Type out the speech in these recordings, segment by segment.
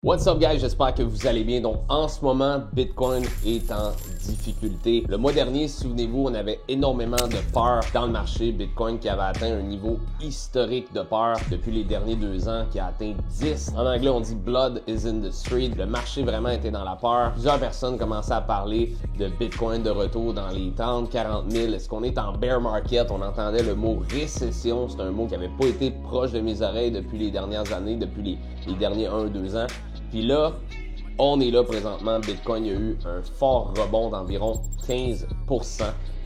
What's up guys, j'espère que vous allez bien. Donc en ce moment, Bitcoin est en difficulté. Le mois dernier, souvenez-vous, on avait énormément de peur dans le marché. Bitcoin qui avait atteint un niveau historique de peur depuis les derniers 2 ans, qui a atteint 10. En anglais, on dit Blood is in the street. Le marché vraiment était dans la peur. Plusieurs personnes commençaient à parler de Bitcoin de retour dans les 30, 40 000. Est-ce qu'on est en bear market? On entendait le mot récession. C'est un mot qui n'avait pas été proche de mes oreilles depuis les dernières années, depuis les derniers 1-2 ans. Puis là, on est là présentement. Bitcoin, il y a eu un fort rebond d'environ 15%.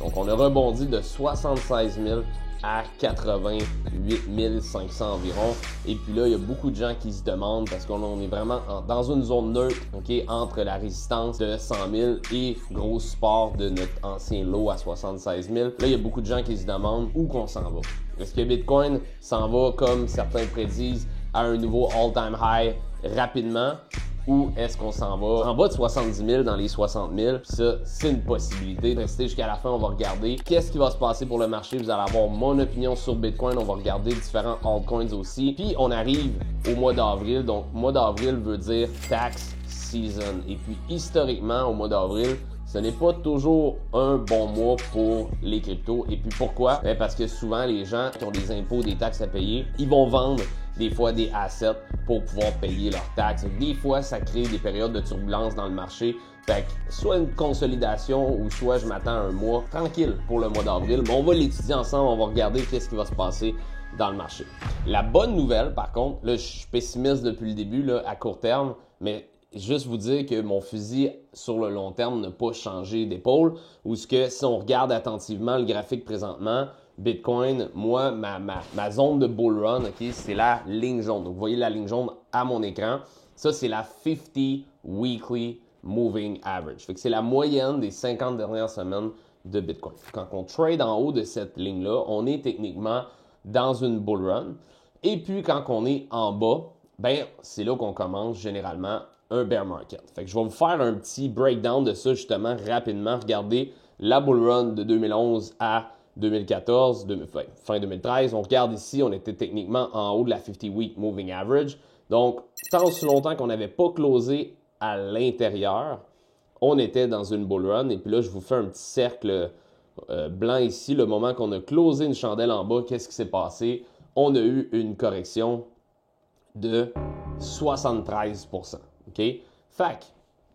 Donc, on a rebondi de 76 000 à 88 500 environ. Et puis là, il y a beaucoup de gens qui se demandent, parce qu'on est vraiment dans une zone neutre, entre la résistance de 100 000 et gros support de notre ancien lot à 76 000. Là, il y a beaucoup de gens qui se demandent où qu'on s'en va. Est-ce que Bitcoin s'en va, comme certains prédisent, à un nouveau all-time high rapidement, ou est-ce qu'on s'en va en bas de 70 000 dans les 60 000? Ça, c'est une possibilité. Restez jusqu'à la fin, on va regarder qu'est-ce qui va se passer pour le marché. Vous allez avoir mon opinion sur Bitcoin. On va regarder différents altcoins aussi. Puis, on arrive au mois d'avril. Donc, mois d'avril veut dire tax season. Et puis, historiquement, au mois d'avril, ce n'est pas toujours un bon mois pour les cryptos. Et puis pourquoi? Parce que souvent, les gens qui ont des impôts, des taxes à payer, ils vont vendre des fois des assets pour pouvoir payer leurs taxes. Des fois, ça crée des périodes de turbulence dans le marché. Fait que soit une consolidation ou soit je m'attends à un mois tranquille pour le mois d'avril. Mais on va l'étudier ensemble, on va regarder qu'est-ce qui va se passer dans le marché. La bonne nouvelle, par contre, là, je suis pessimiste depuis le début, là, à court terme, mais juste vous dire que mon fusil sur le long terme n'a pas changé d'épaule, ou ce que si on regarde attentivement le graphique présentement, Bitcoin, moi, ma zone de bull run, c'est la ligne jaune. Donc, vous voyez la ligne jaune à mon écran. Ça, c'est la 50 Weekly Moving Average. Fait que c'est la moyenne des 50 dernières semaines de Bitcoin. Quand on trade en haut de cette ligne-là, on est techniquement dans une bull run. Et puis, quand on est en bas, ben, c'est là qu'on commence généralement un bear market. Fait que je vais vous faire un petit breakdown de ça justement rapidement. Regardez la bull run de 2011 à 2014, fin 2013. On regarde ici, on était techniquement en haut de la 50 Week Moving Average. Donc, tant aussi longtemps qu'on n'avait pas closé à l'intérieur, on était dans une bull run. Et puis là, je vous fais un petit cercle blanc ici. Le moment qu'on a closé une chandelle en bas, qu'est-ce qui s'est passé? On a eu une correction de 73%. OK? Fait que,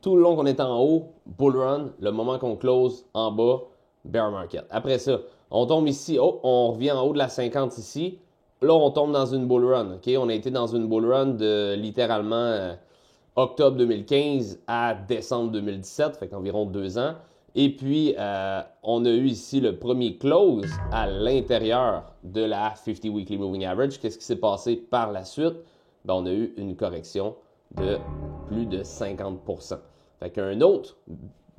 tout le long qu'on est en haut, bull run, le moment qu'on close en bas, bear market. Après ça, on tombe ici, on revient en haut de la 50 ici. Là, on tombe dans une bull run. OK? On a été dans une bull run de littéralement octobre 2015 à décembre 2017, fait qu'environ 2 ans. Et puis, on a eu ici le premier close à l'intérieur de la 50 Weekly Moving Average. Qu'est-ce qui s'est passé par la suite? Ben, on a eu une correction de plus de 50%. Fait qu'un autre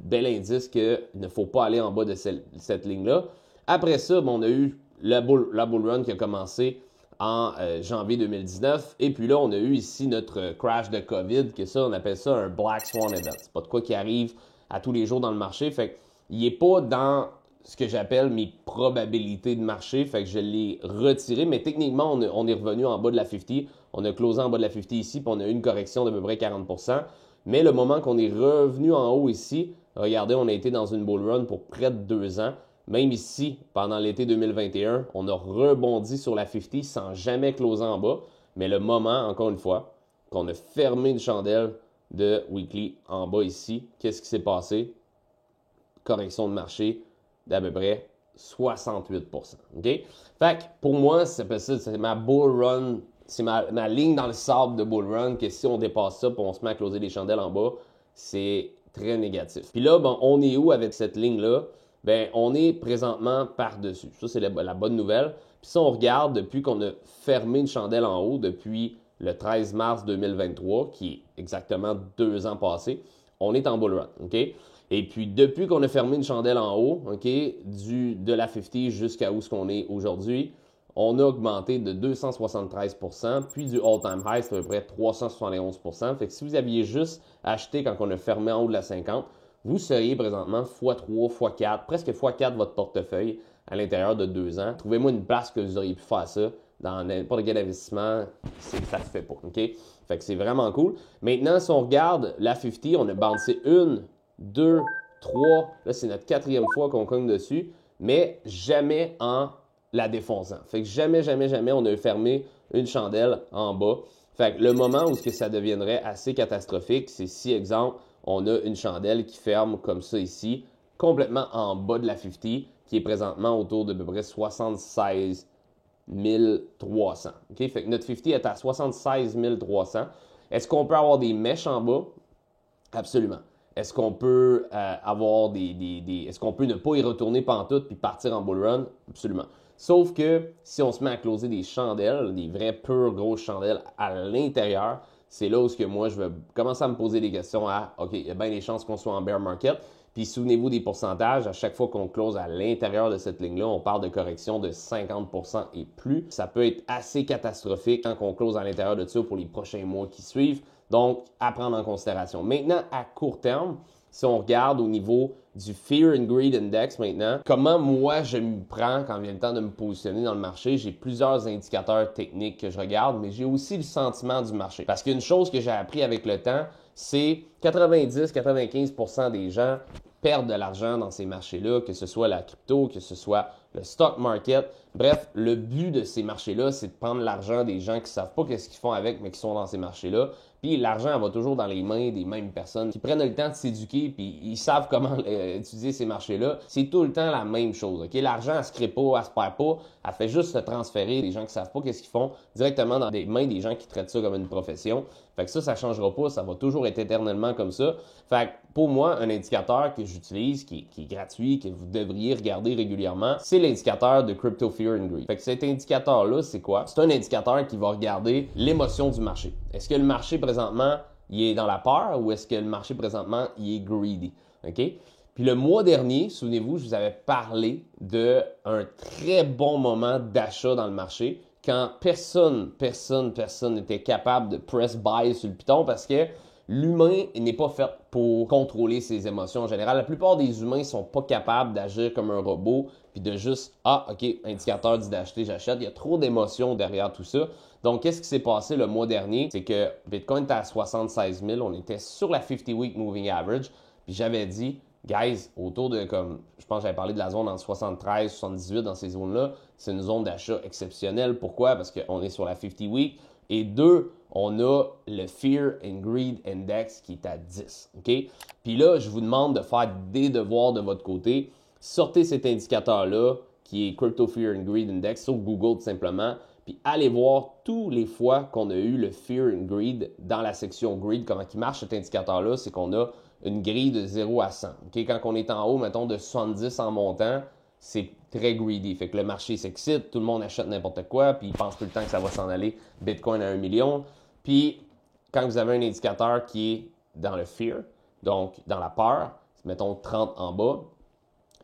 bel indice qu'il ne faut pas aller en bas de cette ligne-là. Après ça, ben, on a eu la bull run qui a commencé en janvier 2019. Et puis là, on a eu ici notre crash de COVID, que ça, on appelle ça un Black Swan Event. C'est pas de quoi qui arrive à tous les jours dans le marché. Fait qu'il n'est pas dans ce que j'appelle mes probabilités de marché. Fait que je l'ai retiré. Mais techniquement, on est revenu en bas de la 50. On a closé en bas de la 50 ici, puis on a eu une correction d'à peu près 40%. Mais le moment qu'on est revenu en haut ici, regardez, on a été dans une bull run pour près de 2 ans. Même ici, pendant l'été 2021, on a rebondi sur la 50 sans jamais closer en bas. Mais le moment, encore une fois, qu'on a fermé une chandelle de weekly en bas ici, qu'est-ce qui s'est passé? Correction de marché d'à peu près 68%. OK? Fait que pour moi, c'est ma bull run. C'est ma ligne dans le sable de bull run, que si on dépasse ça et on se met à closer les chandelles en bas, c'est très négatif. Puis là, ben, on est où avec cette ligne-là? Ben, on est présentement par-dessus. Ça, c'est la bonne nouvelle. Puis si on regarde, depuis qu'on a fermé une chandelle en haut, depuis le 13 mars 2023, qui est exactement 2 ans passés, on est en bull run. OK? Et puis, depuis qu'on a fermé une chandelle en haut, OK, de la 50 jusqu'à où ce qu'on est aujourd'hui, on a augmenté de 273%, puis du all-time high, c'est à peu près 371%. Fait que si vous aviez juste acheté quand on a fermé en haut de la 50, vous seriez présentement x3, x4, presque x4 votre portefeuille à l'intérieur de 2 ans. Trouvez-moi une place que vous auriez pu faire ça dans n'importe quel investissement, ça ne se fait pas. OK? Fait que c'est vraiment cool. Maintenant, si on regarde la 50, on a bouncé 1, 2, 3. Là, c'est notre 4e fois qu'on cogne dessus, mais jamais en la défonçant. Fait que jamais, jamais, jamais on a fermé une chandelle en bas. Fait que le moment où ça deviendrait assez catastrophique, c'est si, exemple, on a une chandelle qui ferme comme ça ici, complètement en bas de la 50, qui est présentement autour de peu près 76 300. Okay? Fait que notre 50 est à 76 300. Est-ce qu'on peut avoir des mèches en bas? Absolument. Est-ce qu'on peut avoir est-ce qu'on peut ne pas y retourner pantoute puis partir en bull run? Absolument. Sauf que si on se met à closer des chandelles, des vraies pures grosses chandelles à l'intérieur, c'est là où moi je vais commencer à me poser des questions à OK, il y a bien des chances qu'on soit en bear market. Puis souvenez-vous des pourcentages, à chaque fois qu'on close à l'intérieur de cette ligne-là, on parle de correction de 50% et plus. Ça peut être assez catastrophique quand on close à l'intérieur de ça pour les prochains mois qui suivent. Donc, à prendre en considération. Maintenant, à court terme, si on regarde au niveau du Fear and Greed Index maintenant, comment moi je me prends quand vient le temps de me positionner dans le marché, j'ai plusieurs indicateurs techniques que je regarde, mais j'ai aussi le sentiment du marché. Parce qu'une chose que j'ai appris avec le temps, c'est 90-95% des gens perdent de l'argent dans ces marchés-là, que ce soit la crypto, que ce soit le stock market. Bref, le but de ces marchés-là, c'est de prendre l'argent des gens qui ne savent pas qu'est-ce qu'ils font avec, mais qui sont dans ces marchés-là. Puis l'argent va toujours dans les mains des mêmes personnes qui prennent le temps de s'éduquer, puis ils savent comment utiliser ces marchés-là. C'est tout le temps la même chose. Ok, l'argent, elle ne se crée pas, elle ne se perd pas. Elle fait juste se transférer des gens qui ne savent pas qu'est-ce qu'ils font directement dans les mains des gens qui traitent ça comme une profession. Fait que ça ne changera pas. Ça va toujours être éternellement comme ça. Fait que pour moi, un indicateur que j'utilise, qui est gratuit, que vous devriez regarder régulièrement, c'est l'indicateur de Crypto Fear and Greed. Fait que cet indicateur-là, c'est quoi? C'est un indicateur qui va regarder l'émotion du marché. Est-ce que le marché présentement, il est dans la peur ou est-ce que le marché présentement, il est greedy? OK? Puis le mois dernier, souvenez-vous, je vous avais parlé d'un très bon moment d'achat dans le marché quand personne n'était capable de press buy sur le piton parce que l'humain n'est pas fait pour contrôler ses émotions en général. La plupart des humains ne sont pas capables d'agir comme un robot puis de juste « Ah, OK, indicateur dit d'acheter, j'achète ». Il y a trop d'émotions derrière tout ça. Donc, qu'est-ce qui s'est passé le mois dernier? C'est que Bitcoin était à 76 000. On était sur la 50-week moving average. Puis j'avais dit, guys, autour de comme, je pense que j'avais parlé de la zone entre 73, 78 dans ces zones-là. C'est une zone d'achat exceptionnelle. Pourquoi? Parce qu'on est sur la 50-week. Et deux, on a le Fear and Greed Index qui est à 10. OK? Puis là, je vous demande de faire des devoirs de votre côté. Sortez cet indicateur-là qui est Crypto Fear and Greed Index sur Google tout simplement. Puis allez voir tous les fois qu'on a eu le Fear and Greed dans la section Greed. Comment il marche cet indicateur-là? C'est qu'on a une grille de 0 à 100. Okay? Quand on est en haut, mettons, de 70 en montant, c'est très greedy. Fait que le marché s'excite, tout le monde achète n'importe quoi, puis il pense tout le temps que ça va s'en aller Bitcoin à 1 million. Puis quand vous avez un indicateur qui est dans le fear, donc dans la peur, mettons 30 en bas,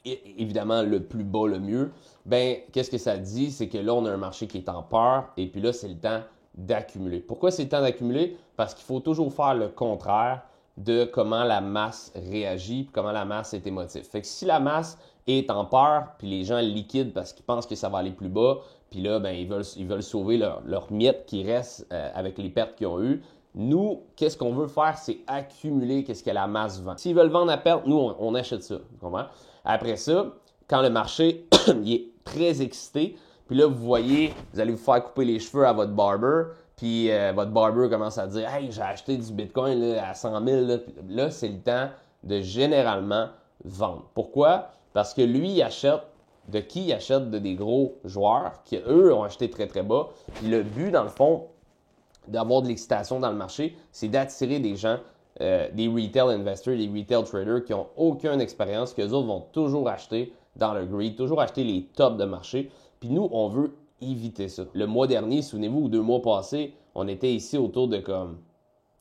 et évidemment le plus bas le mieux, ben qu'est-ce que ça dit? C'est que là, on a un marché qui est en peur, et puis là, c'est le temps d'accumuler. Pourquoi c'est le temps d'accumuler? Parce qu'il faut toujours faire le contraire de comment la masse réagit, puis comment la masse est émotive. Fait que si la masse est en peur, puis les gens liquident parce qu'ils pensent que ça va aller plus bas, puis là, ben, ils veulent sauver leur miettes qui restent avec les pertes qu'ils ont eues. Nous, qu'est-ce qu'on veut faire? C'est accumuler qu'est-ce que la masse vend. S'ils veulent vendre à perte, nous, on achète ça. Vous comprenez? Après ça, quand le marché il est très excité, puis là, vous voyez, vous allez vous faire couper les cheveux à votre barber, puis votre barber commence à dire « Hey, j'ai acheté du Bitcoin là, à 100 000. » Là, c'est le temps de généralement vendre. Pourquoi? Parce que lui, il achète de qui? Il achète de des gros joueurs qui, eux, ont acheté très, très bas. Puis le but, dans le fond, d'avoir de l'excitation dans le marché, c'est d'attirer des gens, des retail investors, des retail traders qui n'ont aucune expérience, qu'eux autres vont toujours acheter dans le greed, toujours acheter les tops de marché. Puis nous, on veut éviter ça. Le mois dernier, souvenez-vous, ou 2 mois passés, on était ici autour de comme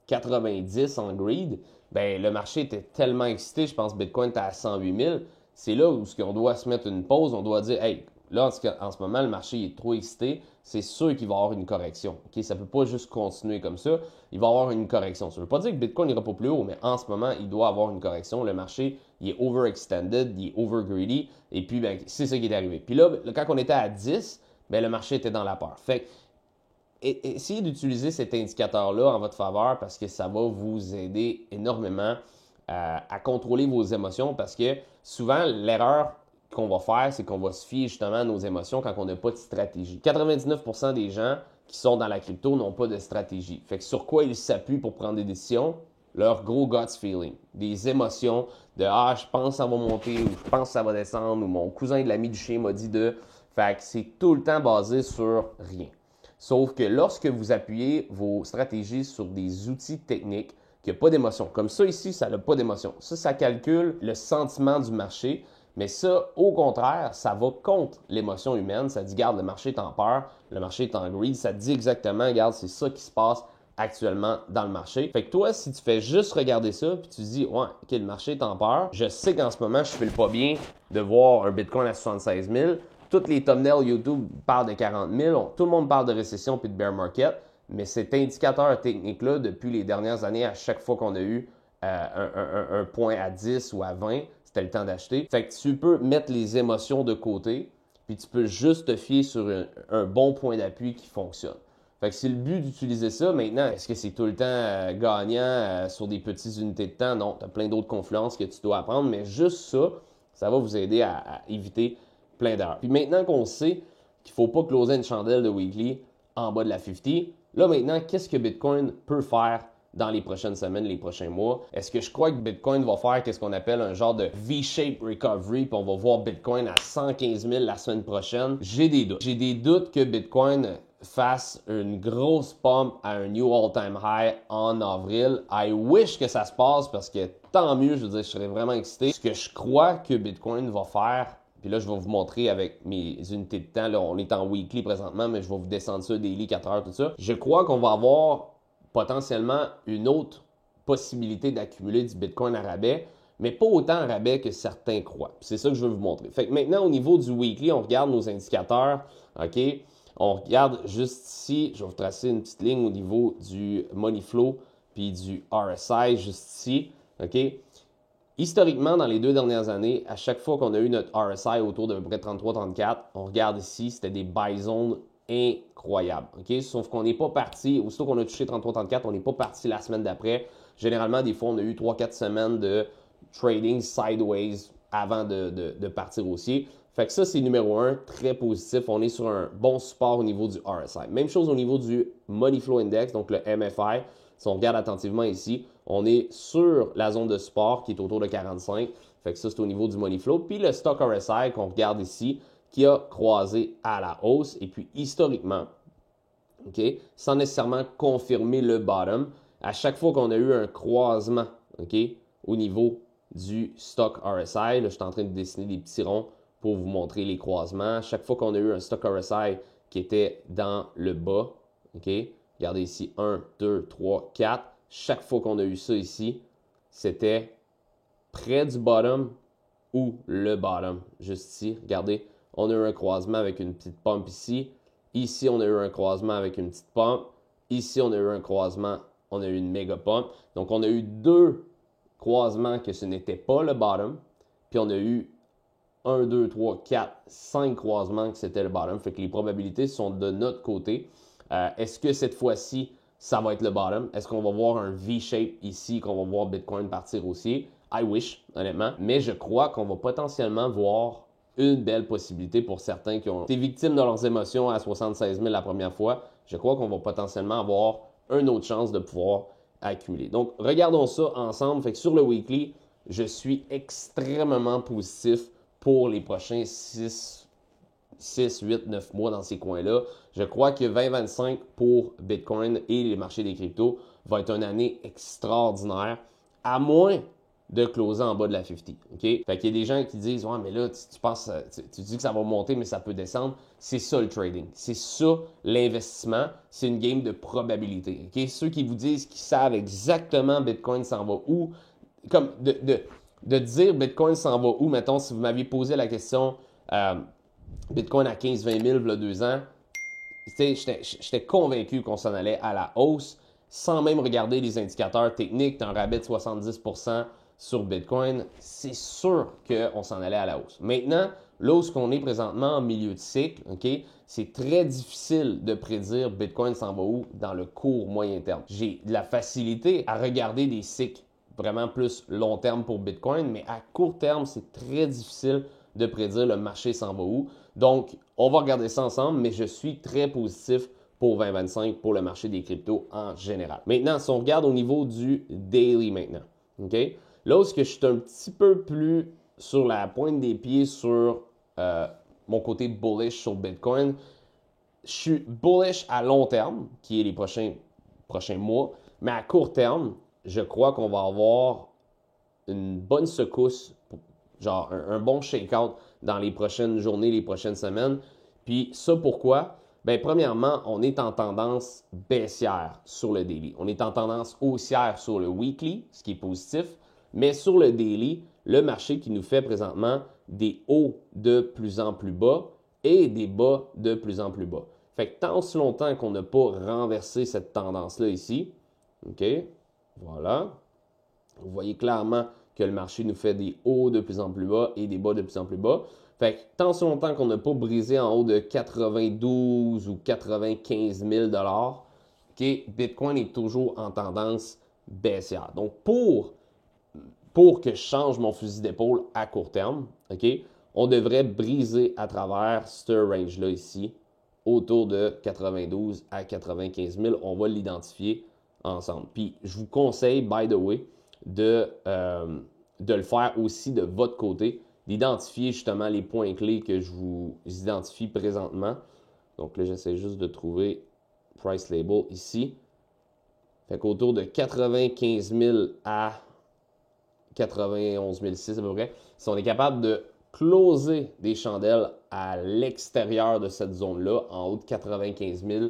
90 en greed. Ben, le marché était tellement excité, je pense que Bitcoin était à 108 000. C'est là où on doit se mettre une pause, on doit dire, hey, là, en ce moment, le marché est trop excité, c'est sûr qu'il va y avoir une correction. Okay? Ça ne peut pas juste continuer comme ça, il va y avoir une correction. Ça ne veut pas dire que Bitcoin n'ira pas plus haut, mais en ce moment, il doit avoir une correction. Le marché, il est overextended, il est over greedy, et puis ben, c'est ça qui est arrivé. Puis là, quand on était à 10, bien, le marché était dans la peur. Fait que, essayez d'utiliser cet indicateur-là en votre faveur parce que ça va vous aider énormément à contrôler vos émotions parce que souvent, l'erreur qu'on va faire, c'est qu'on va se fier justement à nos émotions quand on n'a pas de stratégie. 99% des gens qui sont dans la crypto n'ont pas de stratégie. Fait que sur quoi ils s'appuient pour prendre des décisions? Leur gros guts feeling. Des émotions de « Ah, je pense que ça va monter » ou « Je pense que ça va descendre » ou « Mon cousin de l'ami du chien m'a dit de… » Fait que c'est tout le temps basé sur rien. Sauf que lorsque vous appuyez vos stratégies sur des outils techniques, qu'il n'y a pas d'émotion. Comme ça ici, ça n'a pas d'émotion. Ça calcule le sentiment du marché. Mais ça, au contraire, ça va contre l'émotion humaine. Ça dit, regarde, le marché est en peur, le marché est en greed. Ça dit exactement, regarde, c'est ça qui se passe actuellement dans le marché. Fait que toi, si tu fais juste regarder ça, puis tu dis, ouais, OK, le marché est en peur, je sais qu'en ce moment, je ne file pas bien de voir un Bitcoin à 76 000. Toutes les thumbnails YouTube parlent de 40 000. Tout le monde parle de récession puis de bear market. Mais cet indicateur technique-là, depuis les dernières années, à chaque fois qu'on a eu un point à 10 ou à 20, c'était le temps d'acheter. Fait que tu peux mettre les émotions de côté, puis tu peux juste te fier sur un bon point d'appui qui fonctionne. Fait que c'est le but d'utiliser ça. Maintenant, est-ce que c'est tout le temps gagnant sur des petites unités de temps? Non, tu as plein d'autres confluences que tu dois apprendre, mais juste ça, ça va vous aider à éviter plein d'erreurs. Puis maintenant qu'on sait qu'il ne faut pas closer une chandelle de weekly en bas de la 50, là maintenant, qu'est-ce que Bitcoin peut faire dans les prochaines semaines, les prochains mois? Est-ce que je crois que Bitcoin va faire qu'est-ce qu'on appelle un genre de V-shape recovery, puis on va voir Bitcoin à 115 000 la semaine prochaine? J'ai des doutes. J'ai des doutes que Bitcoin fasse une grosse pump à un new all-time high en avril. I wish que ça se passe parce que tant mieux, je veux dire, je serais vraiment excité. Ce que je crois que Bitcoin va faire, puis là, je vais vous montrer avec mes unités de temps. Là, on est en weekly présentement, mais je vais vous descendre ça, daily, 4 heures, tout ça. Je crois qu'on va avoir potentiellement une autre possibilité d'accumuler du Bitcoin à rabais, mais pas autant à rabais que certains croient. C'est ça que je veux vous montrer. Fait que maintenant, au niveau du weekly, on regarde nos indicateurs, OK? On regarde juste ici, je vais vous tracer une petite ligne au niveau du Money Flow puis du RSI juste ici, OK? Historiquement, dans les 2 dernières années, à chaque fois qu'on a eu notre RSI autour de près 33-34, on regarde ici, c'était des buy zones incroyables. OK? Sauf qu'on n'est pas parti, aussitôt qu'on a touché 33-34, on n'est pas parti la semaine d'après. Généralement, des fois, on a eu 3-4 semaines de trading sideways avant de partir haussier. Fait que ça, c'est numéro 1, très positif. On est sur un bon support au niveau du RSI. Même chose au niveau du Money Flow Index, donc le MFI. Si on regarde attentivement ici, on est sur la zone de support qui est autour de 45. Fait que ça, c'est au niveau du Money Flow. Puis le Stock RSI qu'on regarde ici, qui a croisé à la hausse. Et puis historiquement, OK, sans nécessairement confirmer le bottom, à chaque fois qu'on a eu un croisement, OK, au niveau du Stock RSI, là, je suis en train de dessiner des petits ronds pour vous montrer les croisements. Chaque fois qu'on a eu un Stock RSI qui était dans le bas, OK, regardez ici, 1, 2, 3, 4. Chaque fois qu'on a eu ça ici, c'était près du bottom ou le bottom. Juste ici, regardez, on a eu un croisement avec une petite pump ici. Ici, on a eu un croisement avec une petite pump. Ici, on a eu un croisement, on a eu une méga pump. Donc, on a eu 2 croisements que ce n'était pas le bottom. Puis, on a eu 1, 2, 3, 4, 5 croisements que c'était le bottom. Fait que les probabilités sont de notre côté. Est-ce que cette fois-ci, ça va être le bottom? Est-ce qu'on va voir un V-shape ici, qu'on va voir Bitcoin partir haussier? I wish, honnêtement. Mais je crois qu'on va potentiellement voir une belle possibilité pour certains qui ont été victimes de leurs émotions à 76 000 la première fois. Je crois qu'on va potentiellement avoir une autre chance de pouvoir accumuler. Donc, regardons ça ensemble. Fait que sur le weekly, je suis extrêmement positif pour les prochains 6, 8, 9 mois dans ces coins-là. Je crois que 2025 pour Bitcoin et les marchés des cryptos va être une année extraordinaire, à moins de closer en bas de la 50. OK? Fait qu'il y a des gens qui disent « Ouais, mais là, tu penses, tu dis que ça va monter, mais ça peut descendre. » C'est ça le trading. C'est ça l'investissement. C'est une game de probabilité. OK? Ceux qui vous disent qu'ils savent exactement Bitcoin s'en va où, comme de dire Bitcoin s'en va où, mettons, si vous m'aviez posé la question Bitcoin à 15-20 000 il y a 2 ans, j'étais convaincu qu'on s'en allait à la hausse sans même regarder les indicateurs techniques. Tu as un rabais de 70% sur Bitcoin, c'est sûr qu'on s'en allait à la hausse. Maintenant, là où on est présentement en milieu de cycle, OK, c'est très difficile de prédire Bitcoin s'en va où dans le court moyen terme. J'ai de la facilité à regarder des cycles vraiment plus long terme pour Bitcoin, mais à court terme, c'est très difficile de prédire le marché s'en va où. Donc, on va regarder ça ensemble, mais je suis très positif pour 2025 pour le marché des cryptos en général. Maintenant, si on regarde au niveau du daily maintenant, OK? Là où je suis un petit peu plus sur la pointe des pieds sur mon côté bullish sur Bitcoin, je suis bullish à long terme, qui est les prochains mois, mais à court terme, je crois qu'on va avoir une bonne secousse, genre un bon shake-out dans les prochaines journées, les prochaines semaines. Puis ça, pourquoi? Bien, premièrement, on est en tendance baissière sur le daily. On est en tendance haussière sur le weekly, ce qui est positif. Mais sur le daily, le marché qui nous fait présentement des hauts de plus en plus bas et des bas de plus en plus bas. Fait que tant aussi longtemps qu'on n'a pas renversé cette tendance-là ici, OK, voilà, vous voyez clairement que le marché nous fait des hauts de plus en plus bas et des bas de plus en plus bas. Fait que tant si longtemps qu'on n'a pas brisé en haut de 92 ou 95 000 OK, Bitcoin est toujours en tendance baissière. Donc, pour que je change mon fusil d'épaule à court terme, OK, on devrait briser à travers ce range-là ici, autour de 92 à 95 000. On va l'identifier ensemble. Puis, je vous conseille, by the way, de le faire aussi de votre côté, d'identifier justement les points clés que je vous identifie présentement. Donc là, j'essaie juste de trouver Price Label ici. Fait qu'autour de 95 000 à 91 600 à peu près, si on est capable de closer des chandelles à l'extérieur de cette zone-là, en haut de 95 000,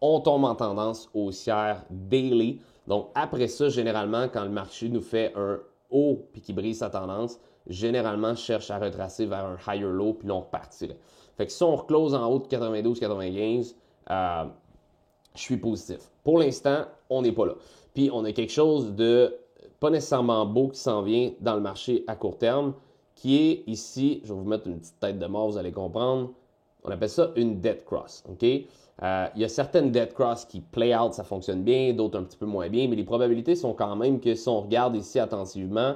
on tombe en tendance haussière daily. Donc, après ça, généralement, quand le marché nous fait un haut puis qu'il brise sa tendance, généralement, je cherche à retracer vers un higher low puis là, on repartirait. Fait que si on reclose en haut de 92-95, je suis positif. Pour l'instant, on n'est pas là. Puis, on a quelque chose de pas nécessairement beau qui s'en vient dans le marché à court terme, qui est ici, je vais vous mettre une petite tête de mort, vous allez comprendre. On appelle ça une dead cross. OK? Il y a certaines dead cross qui play out, ça fonctionne bien, d'autres un petit peu moins bien, mais les probabilités sont quand même que si on regarde ici attentivement,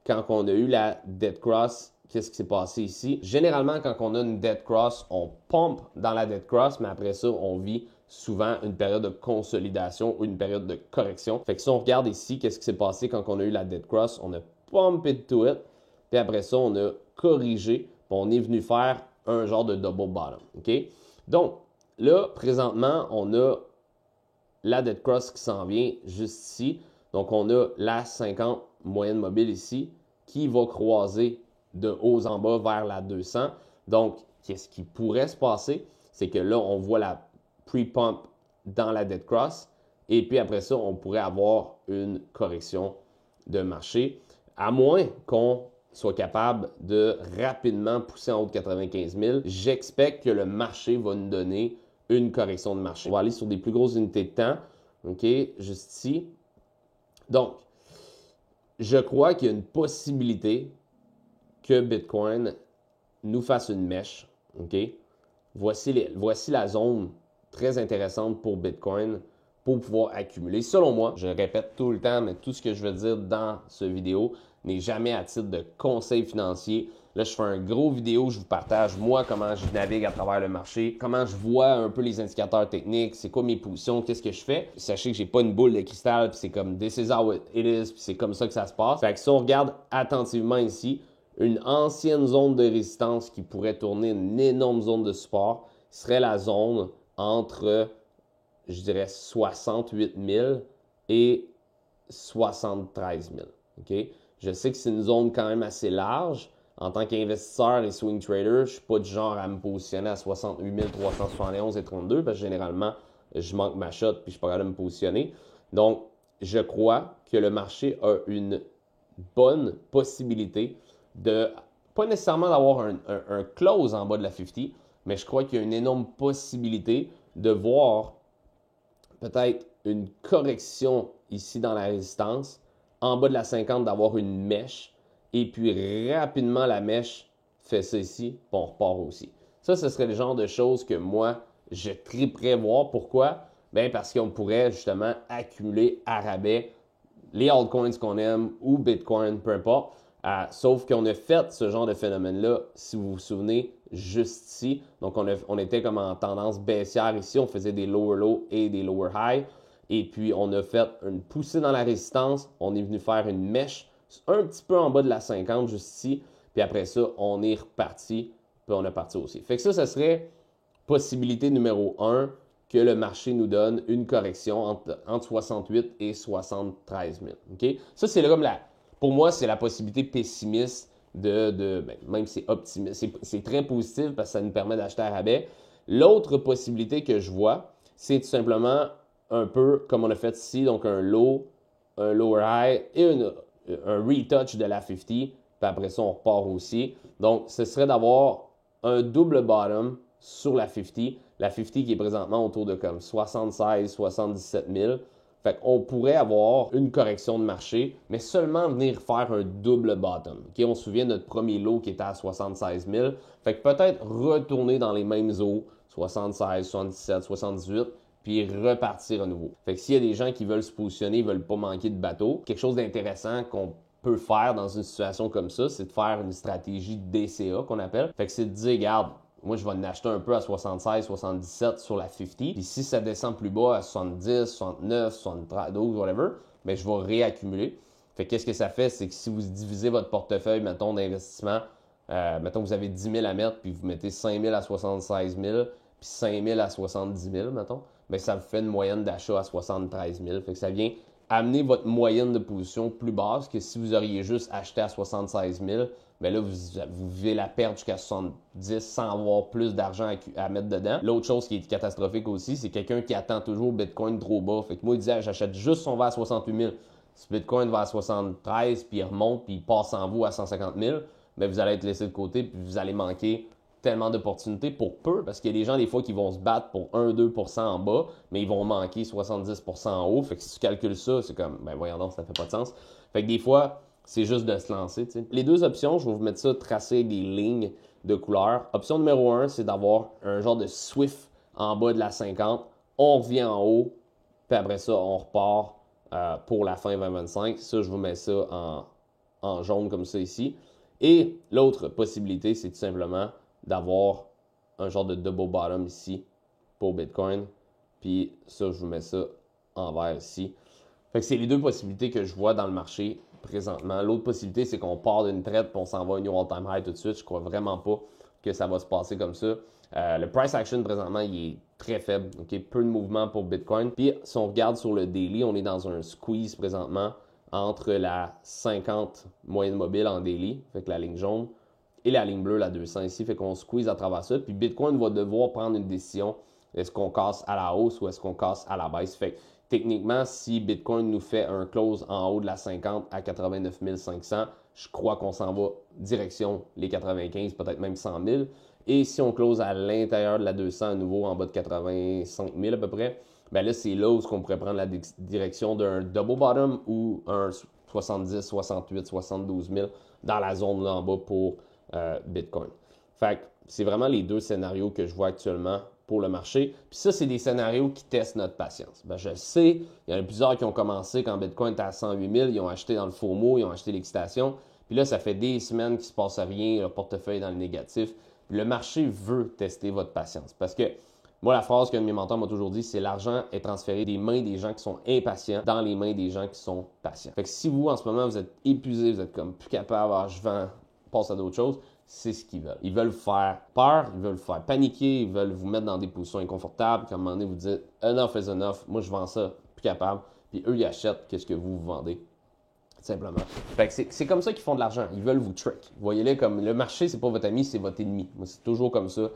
quand on a eu la dead cross, qu'est-ce qui s'est passé ici? Généralement, quand on a une dead cross, on pompe dans la dead cross, mais après ça, on vit souvent une période de consolidation ou une période de correction. Fait que si on regarde ici, qu'est-ce qui s'est passé quand on a eu la dead cross? On a pumped to it, puis après ça, on a corrigé, puis on est venu faire un genre de double bottom. OK? Donc, là, présentement, on a la dead cross qui s'en vient juste ici. Donc, on a la 50 moyenne mobile ici qui va croiser de haut en bas vers la 200. Donc, qu'est-ce qui pourrait se passer? C'est que là, on voit la pre-pump dans la dead cross. Et puis après ça, on pourrait avoir une correction de marché, à moins qu'on soit capable de rapidement pousser en haut de 95 000. J'expecte que le marché va nous donner une correction de marché. On va aller sur des plus grosses unités de temps. OK, juste ici. Donc, je crois qu'il y a une possibilité que Bitcoin nous fasse une mèche. OK? Voici la zone très intéressante pour Bitcoin pour pouvoir accumuler. Selon moi, je répète tout le temps, mais tout ce que je veux dire dans ce vidéo n'est jamais à titre de conseil financier. Là, je fais un gros vidéo, je vous partage moi comment je navigue à travers le marché, comment je vois un peu les indicateurs techniques, c'est quoi mes positions, qu'est-ce que je fais. Sachez que j'ai pas une boule de cristal, puis c'est comme this is how it is, puis c'est comme ça que ça se passe. Fait que si on regarde attentivement ici, une ancienne zone de résistance qui pourrait tourner une énorme zone de support serait la zone entre, je dirais, 68 000 et 73 000. OK? Je sais que c'est une zone quand même assez large. En tant qu'investisseur et swing trader, je ne suis pas du genre à me positionner à 68 371 et 32 parce que généralement, je manque ma shot puis je ne suis pas capable de me positionner. Donc, je crois que le marché a une bonne possibilité de, pas nécessairement d'avoir un close en bas de la 50, mais je crois qu'il y a une énorme possibilité de voir peut-être une correction ici dans la résistance, en bas de la 50 d'avoir une mèche, et puis rapidement la mèche fait ça ici, puis on repart aussi. Ça, ce serait le genre de choses que moi, je triperais voir. Pourquoi? Bien, parce qu'on pourrait justement accumuler à rabais les altcoins qu'on aime ou Bitcoin, peu importe. Sauf qu'on a fait ce genre de phénomène-là, si vous vous souvenez, juste ici. Donc, on était comme en tendance baissière ici. On faisait des lower low et des lower high. Et puis, on a fait une poussée dans la résistance. On est venu faire une mèche un petit peu en bas de la 50, juste ici. Puis après ça, on est reparti. Puis on est parti aussi. Fait que ça serait possibilité numéro 1 que le marché nous donne une correction entre 68 et 73 000. Okay? Ça, c'est comme pour moi, c'est la possibilité pessimiste ben, même si c'est optimiste, c'est très positif parce que ça nous permet d'acheter à rabais. L'autre possibilité que je vois, c'est tout simplement un peu comme on a fait ici, donc un low, un lower high et un retouch de la 50, puis après ça, on repart aussi. Donc, ce serait d'avoir un double bottom sur la 50. La 50 qui est présentement autour de comme 76, 77 000. Fait qu'on pourrait avoir une correction de marché, mais seulement venir faire un double bottom. Okay? On se souvient de notre premier lot qui était à 76 000. Fait que peut-être retourner dans les mêmes eaux, 76, 77, 78, puis repartir à nouveau. Fait que s'il y a des gens qui veulent se positionner, ils veulent pas manquer de bateau, quelque chose d'intéressant qu'on peut faire dans une situation comme ça, c'est de faire une stratégie DCA qu'on appelle. Fait que c'est de dire, regarde, moi, je vais en acheter un peu à 76, 77 sur la 50. Puis si ça descend plus bas à 70, 69, 73, whatever, bien, je vais réaccumuler. Fait que qu'est-ce que ça fait? C'est que si vous divisez votre portefeuille, mettons, d'investissement, mettons que vous avez 10 000 à mettre, puis vous mettez 5 000 à 76 000, puis 5 000 à 70 000, mettons, bien, ça vous fait une moyenne d'achat à 73 000. Fait que ça vient amener votre moyenne de position plus basse que si vous auriez juste acheté à 76 000. Bien là, vous vivez la perte jusqu'à 70 sans avoir plus d'argent à mettre dedans. L'autre chose qui est catastrophique aussi, c'est quelqu'un qui attend toujours Bitcoin trop bas. Fait que moi, il disait, j'achète juste son va à 68 000. Si Bitcoin va à 73, puis il remonte, puis il passe en vous à 150 000, bien, vous allez être laissé de côté, puis vous allez manquer tellement d'opportunités pour peu, parce qu'il y a des gens, des fois, qui vont se battre pour 1-2% en bas, mais ils vont manquer 70% en haut. Fait que si tu calcules ça, c'est comme, ben voyons donc, ça fait pas de sens. Fait que des fois, c'est juste de se lancer. T'sais. Les deux options, je vais vous mettre ça tracé avec des lignes de couleurs. Option numéro 1, c'est d'avoir un genre de Swift en bas de la 50. On revient en haut, puis après ça, on repart pour la fin 2025. Ça, je vous mets ça en jaune comme ça ici. Et l'autre possibilité, c'est tout simplement d'avoir un genre de double bottom ici pour Bitcoin. Puis ça, je vous mets ça en vert ici. Fait que c'est les deux possibilités que je vois dans le marché présentement. L'autre possibilité, c'est qu'on part d'une traite et on s'en va à un new all-time high tout de suite. Je crois vraiment pas que ça va se passer comme ça. Le price action présentement, il est très faible. Okay? Peu de mouvement pour Bitcoin. Puis si on regarde sur le daily, on est dans un squeeze présentement entre la 50 moyenne mobile en daily, fait que la ligne jaune, et la ligne bleue, la 200 ici, fait qu'on squeeze à travers ça. Puis Bitcoin va devoir prendre une décision. Est-ce qu'on casse à la hausse ou est-ce qu'on casse à la baisse? Fait que techniquement, si Bitcoin nous fait un close en haut de la 50 à 89 500, je crois qu'on s'en va direction les 95, peut-être même 100 000. Et si on close à l'intérieur de la 200 à nouveau, en bas de 85 000 à peu près, bien là, c'est là où on pourrait prendre la direction d'un double bottom ou un 70, 68, 72 000 dans la zone là en bas pour Bitcoin. Fait que c'est vraiment les deux scénarios que je vois actuellement pour le marché. Puis ça, c'est des scénarios qui testent notre patience. Ben, je le sais, il y en a plusieurs qui ont commencé quand Bitcoin était à 108 000, ils ont acheté dans le FOMO, ils ont acheté l'excitation. Puis là, ça fait des semaines qu'il ne se passe rien, le portefeuille est dans le négatif. Puis le marché veut tester votre patience. Parce que moi, la phrase qu'un de mes mentors m'a toujours dit, c'est l'argent est transféré des mains des gens qui sont impatients dans les mains des gens qui sont patients. Fait que si vous, en ce moment, vous êtes épuisé, vous êtes comme plus capable, je vends, passe à d'autres choses, c'est ce qu'ils veulent. Ils veulent vous faire peur, ils veulent vous faire paniquer, ils veulent vous mettre dans des positions inconfortables. Comme à un moment donné, vous dites enough is enough, moi je vends ça, plus capable. Puis eux, ils achètent qu'est-ce que vous vendez. Simplement. Fait que c'est comme ça qu'ils font de l'argent. Ils veulent vous trick. Vous voyez-les comme le marché, c'est pas votre ami, c'est votre ennemi. Moi, c'est toujours comme ça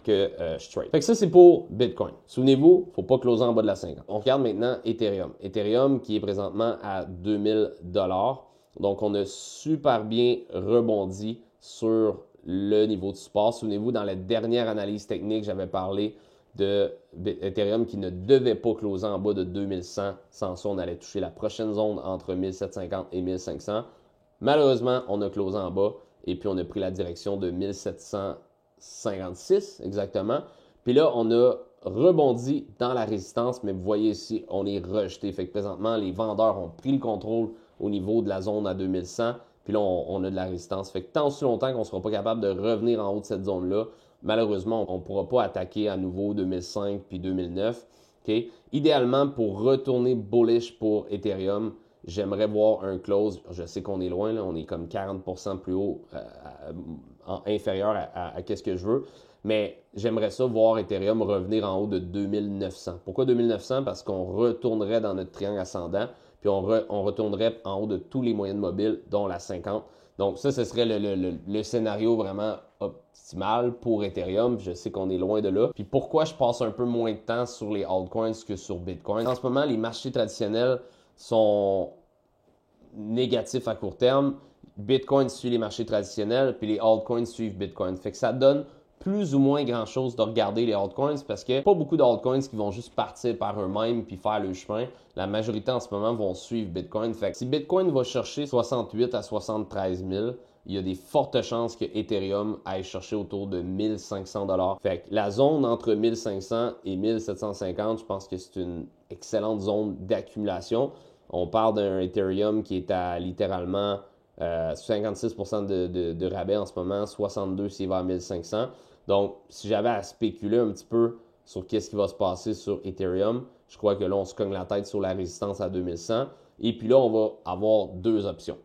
que je trade. Fait que ça, c'est pour Bitcoin. Souvenez-vous, il ne faut pas closer en bas de la 50. On regarde maintenant Ethereum. Ethereum qui est présentement à 2000 $. Donc, on a super bien rebondi sur le niveau de support. Souvenez-vous, dans la dernière analyse technique, j'avais parlé de Ethereum qui ne devait pas closer en bas de 2100. Sans ça, on allait toucher la prochaine zone entre 1750 et 1500. Malheureusement, on a closé en bas et puis on a pris la direction de 1756 exactement. Puis là, on a rebondi dans la résistance, mais vous voyez ici, on est rejeté. Fait que présentement, les vendeurs ont pris le contrôle au niveau de la zone à 2100. Puis là, on a de la résistance. Fait que tant aussi longtemps qu'on ne sera pas capable de revenir en haut de cette zone-là, malheureusement, on ne pourra pas attaquer à nouveau 2005 puis 2009. Okay? Idéalement, pour retourner bullish pour Ethereum, j'aimerais voir un close. Je sais qu'on est loin, là, on est comme 40% plus haut, inférieur à qu'est-ce que je veux. Mais j'aimerais ça voir Ethereum revenir en haut de 2900. Pourquoi 2900? Parce qu'on retournerait dans notre triangle ascendant, puis on retournerait en haut de tous les moyennes mobiles, dont la 50. Donc ça, ce serait le scénario vraiment optimal pour Ethereum. Je sais qu'on est loin de là. Puis pourquoi je passe un peu moins de temps sur les altcoins que sur Bitcoin? En ce moment, les marchés traditionnels sont négatifs à court terme. Bitcoin suit les marchés traditionnels, puis les altcoins suivent Bitcoin. Fait que ça donne plus ou moins grand-chose de regarder les altcoins parce qu'il n'y a pas beaucoup d'altcoins qui vont juste partir par eux-mêmes puis faire le chemin. La majorité en ce moment vont suivre Bitcoin. Fait que si Bitcoin va chercher 68 à 73 000, il y a des fortes chances que Ethereum aille chercher autour de 1500 $. Fait que la zone entre 1500 et 1750, je pense que c'est une excellente zone d'accumulation. On parle d'un Ethereum qui est à littéralement 56% de rabais en ce moment, 62 s'il va à 1500. Donc, si j'avais à spéculer un petit peu sur qu'est-ce qui va se passer sur Ethereum, je crois que là, on se cogne la tête sur la résistance à 2100. Et puis là, on va avoir deux options.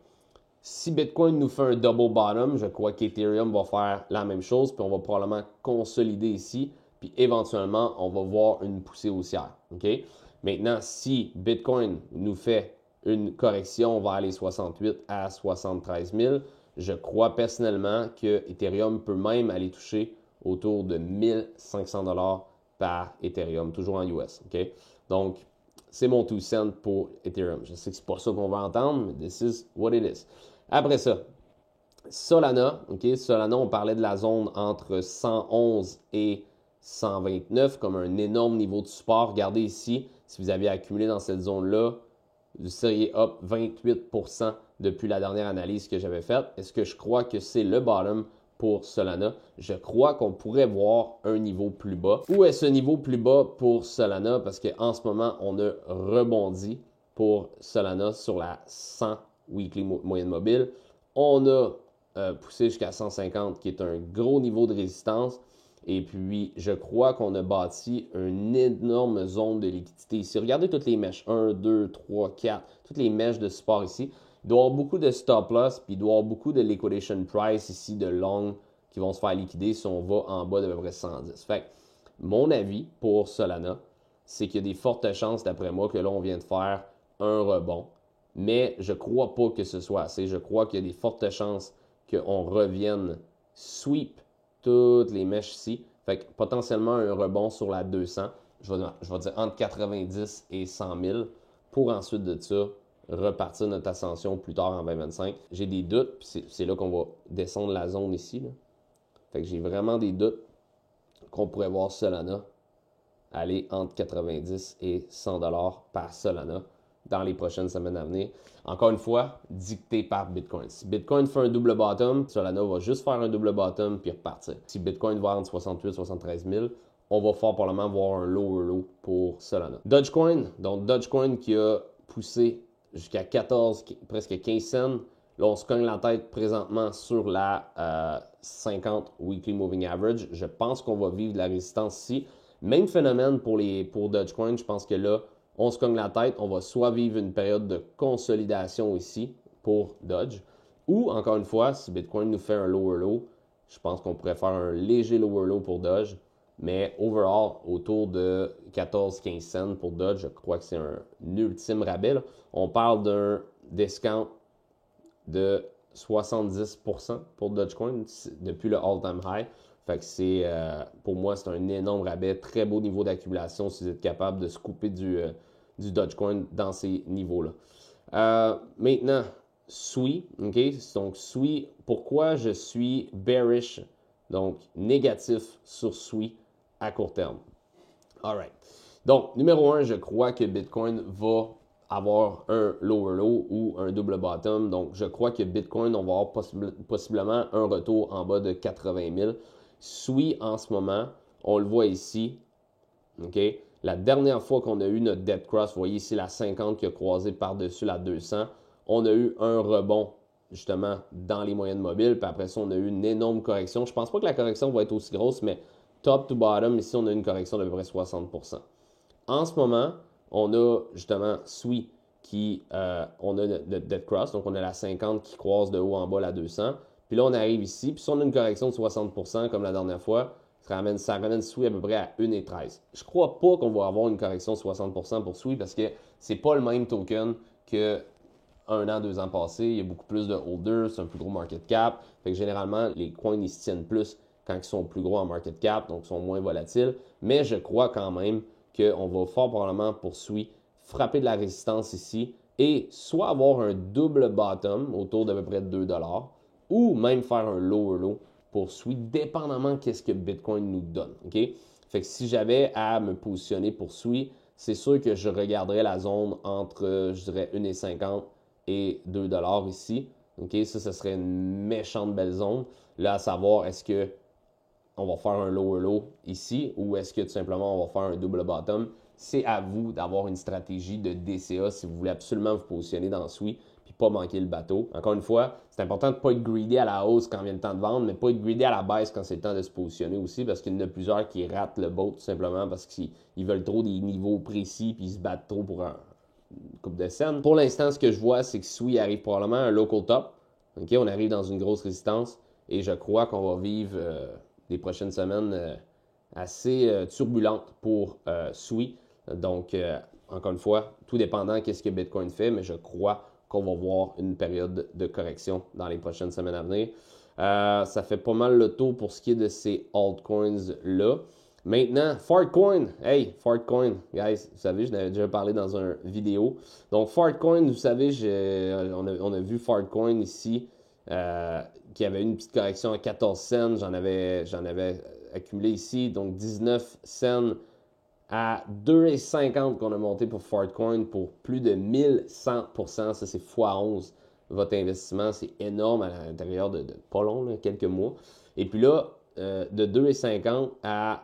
Si Bitcoin nous fait un double bottom, je crois qu'Ethereum va faire la même chose, puis on va probablement consolider ici, puis éventuellement, on va voir une poussée haussière. Okay? Maintenant, si Bitcoin nous fait une correction vers les 68 à 73 000, je crois personnellement que Ethereum peut même aller toucher autour de 1500 $ par Ethereum, toujours en US. Okay? Donc, c'est mon 2 cents pour Ethereum. Je sais que ce n'est pas ça qu'on va entendre, mais this is what it is. Après ça, Solana. Okay? Solana, on parlait de la zone entre 111 et 129 comme un énorme niveau de support. Regardez ici, si vous aviez accumulé dans cette zone-là, vous seriez up 28% depuis la dernière analyse que j'avais faite. Est-ce que je crois que c'est le bottom pour Solana? Je crois qu'on pourrait voir un niveau plus bas. Où est ce niveau plus bas pour Solana? Parce qu'en ce moment, on a rebondi pour Solana sur la 100 weekly moyenne mobile. On a poussé jusqu'à 150, qui est un gros niveau de résistance. Et puis, je crois qu'on a bâti une énorme zone de liquidité ici. Regardez toutes les mèches. 1, 2, 3, 4. Toutes les mèches de support ici. Il doit y avoir beaucoup de stop loss, puis il doit y avoir beaucoup de liquidation price ici, de long, qui vont se faire liquider si on va en bas d'à peu près 110. Fait que, mon avis pour Solana, c'est qu'il y a des fortes chances, d'après moi, que là, on vient de faire un rebond. Mais je ne crois pas que ce soit assez. Je crois qu'il y a des fortes chances qu'on revienne sweep toutes les mèches ici. Fait que potentiellement un rebond sur la 200. Je vais dire entre 90 et 100 000 pour ensuite de ça repartir notre ascension plus tard en 2025. J'ai des doutes, puis c'est là qu'on va descendre la zone ici. Là. Fait que j'ai vraiment des doutes qu'on pourrait voir Solana aller entre 90 et 100 $ par Solana dans les prochaines semaines à venir. Encore une fois, dicté par Bitcoin. Si Bitcoin fait un double bottom, Solana va juste faire un double bottom puis repartir. Si Bitcoin va entre 68 et 73 000, on va fort probablement voir un lower low pour Solana. Dogecoin, donc Dogecoin qui a poussé jusqu'à 14, presque 15 cents. Là, on se cogne la tête présentement sur la 50 Weekly Moving Average. Je pense qu'on va vivre de la résistance ici. Même phénomène pour Dogecoin. Je pense que là, on se cogne la tête. On va soit vivre une période de consolidation ici pour Doge, ou encore une fois, si Bitcoin nous fait un lower low, je pense qu'on pourrait faire un léger lower low pour Doge. Mais overall, autour de 14-15 cents pour Doge, je crois que c'est un ultime rabais. Là. On parle d'un discount de 70% pour Dogecoin depuis le all-time high. Fait que c'est, pour moi, c'est un énorme rabais, très beau niveau d'accumulation si vous êtes capable de scooper du Dogecoin dans ces niveaux-là. Maintenant, SUI, OK? Donc, SUI, pourquoi je suis bearish, donc négatif sur SUI à court terme? All right. Donc, numéro 1, je crois que Bitcoin va avoir un lower low ou un double bottom. Donc, je crois que Bitcoin, on va avoir possiblement un retour en bas de 80 000. SUI, en ce moment, on le voit ici, OK? La dernière fois qu'on a eu notre dead cross, vous voyez ici la 50 qui a croisé par-dessus la 200, on a eu un rebond, justement, dans les moyennes mobiles. Puis après ça, on a eu une énorme correction. Je ne pense pas que la correction va être aussi grosse, mais top to bottom, ici, on a une correction d'à peu près 60%. En ce moment, on a justement SUI qui, on a notre dead cross, donc on a la 50 qui croise de haut en bas la 200. Puis là, on arrive ici, puis si on a une correction de 60% comme la dernière fois, ça ramène SUI à peu près à 1,13. Je ne crois pas qu'on va avoir une correction de 60% pour SUI parce que c'est pas le même token que 1 an, 2 ans passés. Il y a beaucoup plus de holders, c'est un plus gros market cap. Fait que généralement, les coins ils se tiennent plus quand ils sont plus gros en market cap, donc ils sont moins volatiles. Mais je crois quand même qu'on va fort probablement pour SUI frapper de la résistance ici et soit avoir un double bottom autour d'à peu près 2 $ ou même faire un lower low pour SUI, dépendamment de ce que Bitcoin nous donne. Okay? Fait que si j'avais à me positionner pour SUI, c'est sûr que je regarderais la zone entre, je dirais, 1,50 et 2 $ ici. Okay? Ça serait une méchante belle zone. Là, à savoir, est-ce que on va faire un lower low ici ou est-ce que tout simplement on va faire un double bottom? C'est à vous d'avoir une stratégie de DCA si vous voulez absolument vous positionner dans SUI puis pas manquer le bateau. Encore une fois, c'est important de ne pas être greedy à la hausse quand vient le temps de vendre, mais pas être greedy à la baisse quand c'est le temps de se positionner aussi parce qu'il y en a plusieurs qui ratent le boat tout simplement parce qu'ils veulent trop des niveaux précis puis ils se battent trop pour une coupe de scène. Pour l'instant, ce que je vois, c'est que SUI arrive probablement à un local top. Okay? On arrive dans une grosse résistance et je crois qu'on va vivre des prochaines semaines assez turbulentes pour SUI. Donc, encore une fois, tout dépendant de ce que Bitcoin fait, mais je crois qu'on va voir une période de correction dans les prochaines semaines à venir. Ça fait pas mal le tour pour ce qui est de ces altcoins-là. Maintenant, Fartcoin. Hey, Fartcoin, guys, vous savez, je n'avais déjà parlé dans une vidéo. Donc, Fartcoin, vous savez, on a vu Fartcoin ici, qui avait une petite correction à 14 cents. J'en avais accumulé ici, donc 19 cents à 2,50 qu'on a monté pour Fartcoin pour plus de 1100%. Ça, c'est x11 votre investissement. C'est énorme à l'intérieur de pas long, là, quelques mois. Et puis là, de 2,50 à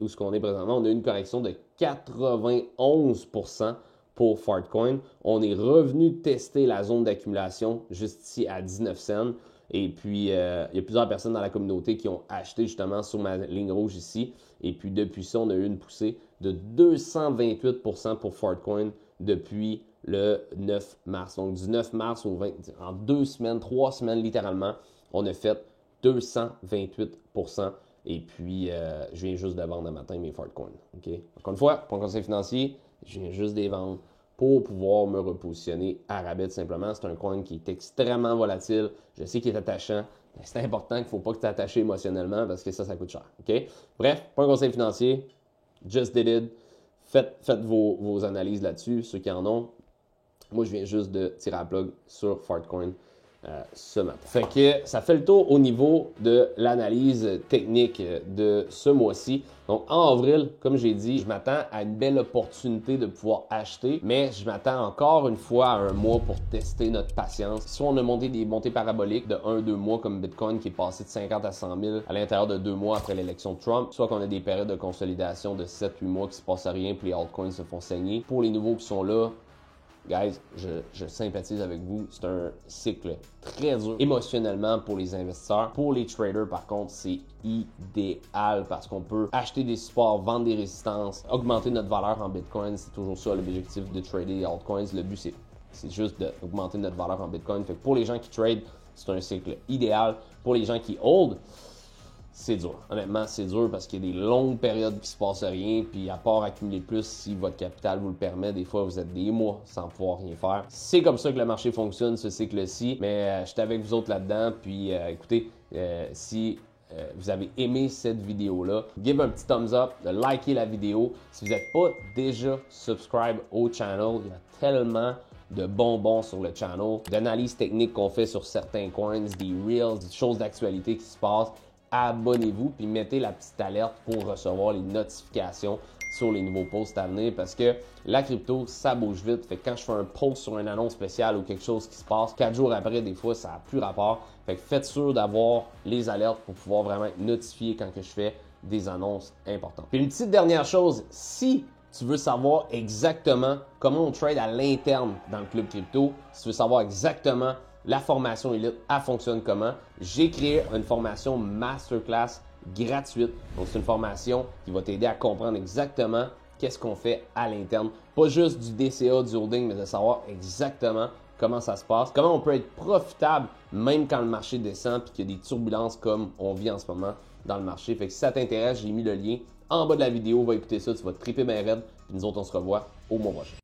où ce qu'on est présentement, on a une correction de 91% pour Fartcoin. On est revenu tester la zone d'accumulation juste ici à 19 cents. Et puis, il y a plusieurs personnes dans la communauté qui ont acheté justement sur ma ligne rouge ici. Et puis, depuis ça, on a eu une poussée de 228% pour Fartcoin depuis le 9 mars. Donc, du 9 mars au 20, en 2 semaines, 3 semaines littéralement, on a fait 228%. Et puis, je viens juste de vendre un matin mes Fartcoin. Okay? Encore une fois, pour un conseil financier, je viens juste de les vendre pour pouvoir me repositionner à rabais tout simplement. C'est un coin qui est extrêmement volatile. Je sais qu'il est attachant, mais c'est important qu'il ne faut pas que tu t'attaches émotionnellement parce que ça coûte cher. Okay? Bref, pas un conseil financier. Just did it. Faites vos analyses là-dessus, ceux qui en ont. Moi, je viens juste de tirer la plug sur Fartcoin ce matin. Fait que ça fait le tour au niveau de l'analyse technique de ce mois-ci. Donc, en avril, comme j'ai dit, je m'attends à une belle opportunité de pouvoir acheter, mais je m'attends encore une fois à un mois pour tester notre patience. Soit on a monté des montées paraboliques de 1-2 mois comme Bitcoin qui est passé de 50 à 100 000 à l'intérieur de 2 mois après l'élection de Trump, soit qu'on a des périodes de consolidation de 7-8 mois qui se passe rien puis les altcoins se font saigner. Pour les nouveaux qui sont là, guys, je sympathise avec vous. C'est un cycle très dur émotionnellement pour les investisseurs. Pour les traders, par contre, c'est idéal parce qu'on peut acheter des supports, vendre des résistances, augmenter notre valeur en Bitcoin. C'est toujours ça l'objectif de trader les altcoins. Le but, c'est juste d'augmenter notre valeur en Bitcoin. Fait que pour les gens qui trade, c'est un cycle idéal. Pour les gens qui hold, c'est dur. Honnêtement, c'est dur parce qu'il y a des longues périodes qui se passe rien. Puis à part accumuler plus, si votre capital vous le permet, des fois vous êtes des mois sans pouvoir rien faire. C'est comme ça que le marché fonctionne, ce cycle-ci. Mais j'étais avec vous autres là-dedans. Puis écoutez, si vous avez aimé cette vidéo-là, give un petit thumbs up, de liker la vidéo. Si vous n'êtes pas déjà subscribe au channel, il y a tellement de bonbons sur le channel, d'analyses techniques qu'on fait sur certains coins, des reels, des choses d'actualité qui se passent. Abonnez-vous puis mettez la petite alerte pour recevoir les notifications. sur les nouveaux posts à venir parce que la crypto, ça bouge vite. Fait que quand je fais un post sur une annonce spéciale ou quelque chose qui se passe, 4 jours après, des fois, ça n'a plus rapport. Fait que faites sûr d'avoir les alertes pour pouvoir vraiment être notifié quand que je fais des annonces importantes. Puis une petite dernière chose, si tu veux savoir exactement comment on trade à l'interne dans le club crypto, si tu veux savoir exactement la formation élite, elle fonctionne comment, j'ai créé une formation masterclass gratuite. Donc, c'est une formation qui va t'aider à comprendre exactement qu'est-ce qu'on fait à l'interne. Pas juste du DCA, du holding, mais de savoir exactement comment ça se passe, comment on peut être profitable même quand le marché descend puis qu'il y a des turbulences comme on vit en ce moment dans le marché. Fait que si ça t'intéresse, j'ai mis le lien en bas de la vidéo. Va écouter ça, tu vas te triper bien raide. Puis nous autres, on se revoit au mois prochain.